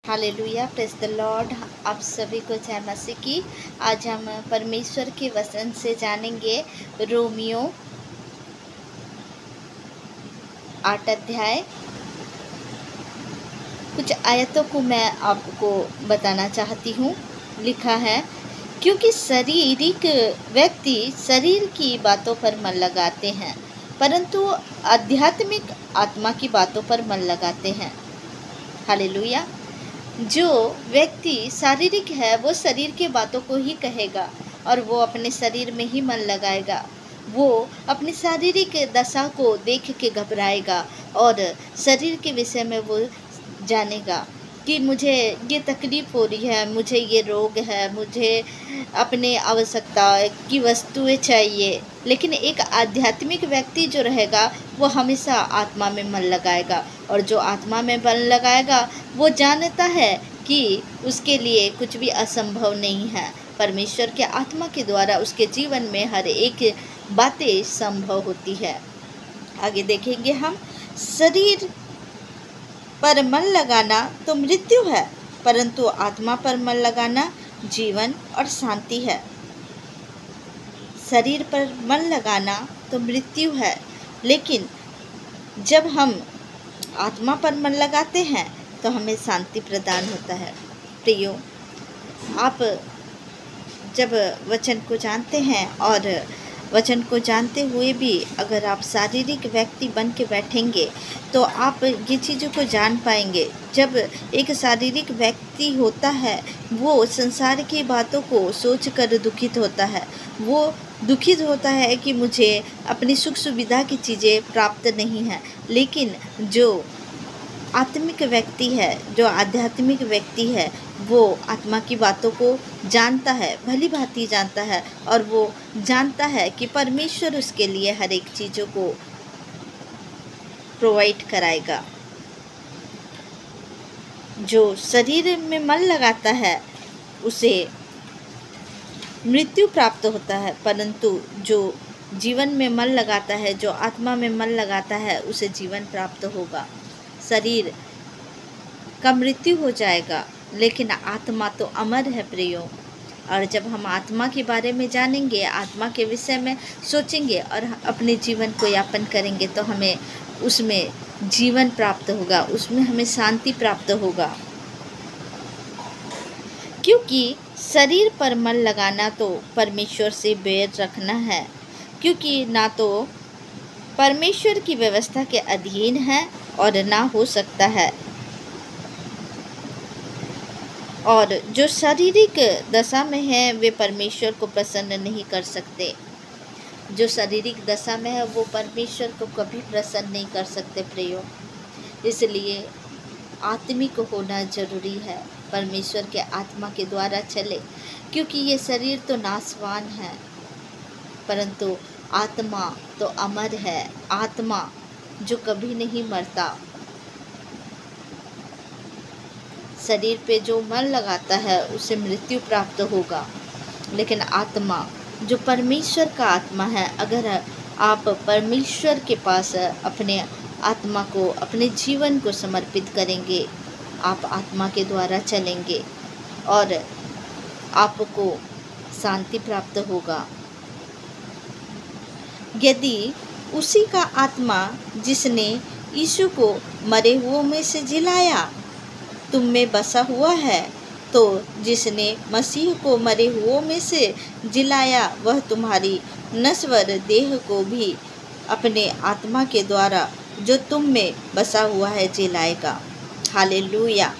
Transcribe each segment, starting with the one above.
Hallelujah, praise the Lord. आप सभी को जय मसीह की। आज हम परमेश्वर के वचन से जानेंगे रोमियो 8 अध्याय। कुछ आयतों को मैं आपको बताना चाहती हूँ। लिखा है, क्योंकि शारीरिक व्यक्ति शरीर की बातों पर मन लगाते हैं, परंतु आध्यात्मिक आत्मा की बातों पर मन लगाते हैं। हालेलुया। जो व्यक्ति शारीरिक है वो शरीर के बातों को ही कहेगा और वो अपने शरीर में ही मन लगाएगा। वो अपनी शारीरिक दशा को देख के घबराएगा और शरीर के विषय में वो जानेगा कि मुझे ये तकलीफ़ हो रही है, मुझे ये रोग है, मुझे अपने आवश्यकता की वस्तुएं चाहिए। लेकिन एक आध्यात्मिक व्यक्ति जो रहेगा वो हमेशा आत्मा में मन लगाएगा, और जो आत्मा में मन लगाएगा वो जानता है कि उसके लिए कुछ भी असंभव नहीं है। परमेश्वर के आत्मा के द्वारा उसके जीवन में हर एक बातें संभव होती है। आगे देखेंगे हम, शरीर पर मन लगाना तो मृत्यु है, परंतु आत्मा पर मन लगाना जीवन और शांति है। शरीर पर मन लगाना तो मृत्यु है, लेकिन जब हम आत्मा पर मन लगाते हैं तो हमें शांति प्रदान होता है। प्रियो, आप जब वचन को जानते हैं और वचन को जानते हुए भी अगर आप शारीरिक व्यक्ति बन के बैठेंगे तो आप ये चीज़ों को जान पाएंगे। जब एक शारीरिक व्यक्ति होता है वो संसार की बातों को सोचकर दुखित होता है। वो दुखित होता है कि मुझे अपनी सुख सुविधा की चीज़ें प्राप्त नहीं हैं। लेकिन जो आत्मिक व्यक्ति है, जो आध्यात्मिक व्यक्ति है, वो आत्मा की बातों को जानता है, भली भांति जानता है, और वो जानता है कि परमेश्वर उसके लिए हर एक चीज़ों को प्रोवाइड कराएगा। जो शरीर में मन लगाता है उसे मृत्यु प्राप्त होता है, परंतु जो जीवन में मन लगाता है, जो आत्मा में मन लगाता है, उसे जीवन प्राप्त होगा। शरीर का मृत्यु हो जाएगा, लेकिन आत्मा तो अमर है प्रियो। और जब हम आत्मा के बारे में जानेंगे, आत्मा के विषय में सोचेंगे और अपने जीवन को यापन करेंगे तो हमें उसमें जीवन प्राप्त होगा, उसमें हमें शांति प्राप्त होगा। क्योंकि शरीर पर मन लगाना तो परमेश्वर से बैर रखना है, क्योंकि ना तो परमेश्वर की व्यवस्था के अधीन है और ना हो सकता है। और जो शारीरिक दशा में है वे परमेश्वर को प्रसन्न नहीं कर सकते। जो शारीरिक दशा में है वो परमेश्वर को कभी प्रसन्न नहीं कर सकते प्रियो। इसलिए आत्मिक होना जरूरी है, परमेश्वर के आत्मा के द्वारा चले, क्योंकि ये शरीर तो नाशवान है, परंतु आत्मा तो अमर है। आत्मा जो कभी नहीं मरता। शरीर पे जो मन लगाता है उसे मृत्यु प्राप्त होगा, लेकिन आत्मा जो परमेश्वर का आत्मा है, अगर आप परमेश्वर के पास अपने आत्मा को, अपने जीवन को समर्पित करेंगे, आप आत्मा के द्वारा चलेंगे और आपको शांति प्राप्त होगा। यदि उसी का आत्मा जिसने यीशु को मरे हुओं में से जिलाया तुम में बसा हुआ है, तो जिसने मसीह को मरे हुओं में से जिलाया वह तुम्हारी नश्वर देह को भी अपने आत्मा के द्वारा जो तुम में बसा हुआ है जिलाएगा। हालेलुया।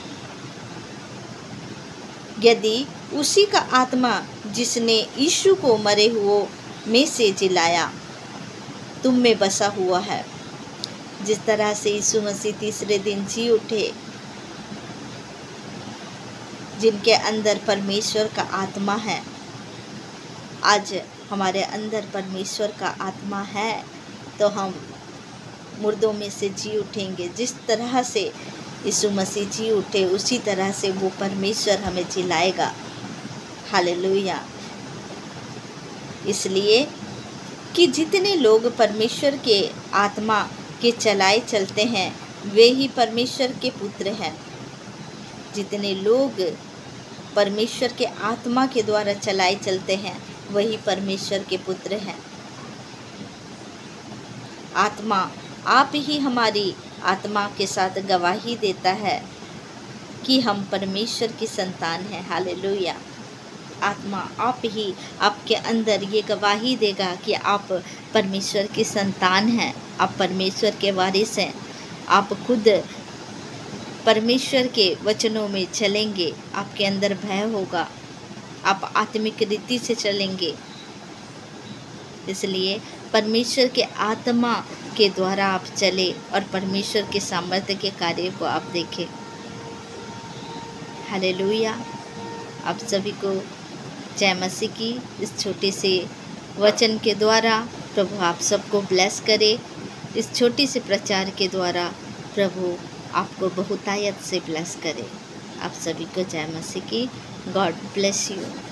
यदि उसी का आत्मा जिसने यीशु को मरे हुओं में से जिलाया तुम में बसा हुआ है, जिस तरह से यीशु मसीह तीसरे दिन जी उठे, जिनके अंदर परमेश्वर का आत्मा है, आज हमारे अंदर परमेश्वर का आत्मा है तो हम मुर्दों में से जी उठेंगे। जिस तरह से यीशु मसीह जी उठे उसी तरह से वो परमेश्वर हमें जिलाएगा। हालेलुया। इसलिए कि जितने लोग परमेश्वर के आत्मा के चलाए चलते हैं वे ही परमेश्वर के पुत्र हैं। जितने लोग परमेश्वर के आत्मा के द्वारा चलाए चलते हैं वही परमेश्वर के पुत्र हैं। आत्मा आप ही हमारी आत्मा के साथ गवाही देता है कि हम परमेश्वर की संतान हैं। हालेलुया। आत्मा आप ही आपके अंदर ये गवाही देगा कि आप परमेश्वर की संतान हैं, आप परमेश्वर के वारिस हैं। आप खुद परमेश्वर के वचनों में चलेंगे, आपके अंदर भय होगा, आप आत्मिक रीति से चलेंगे। इसलिए परमेश्वर के आत्मा के द्वारा आप चले और परमेश्वर के सामर्थ्य के कार्य को आप देखें। हालेलुया। आप सभी को जय मसीह की इस छोटे से वचन के द्वारा प्रभु आप सबको ब्लेस करे। इस छोटी से प्रचार के द्वारा प्रभु आपको बहुतायत से ब्लेस करे। आप सभी को जय मसीह की। God bless you.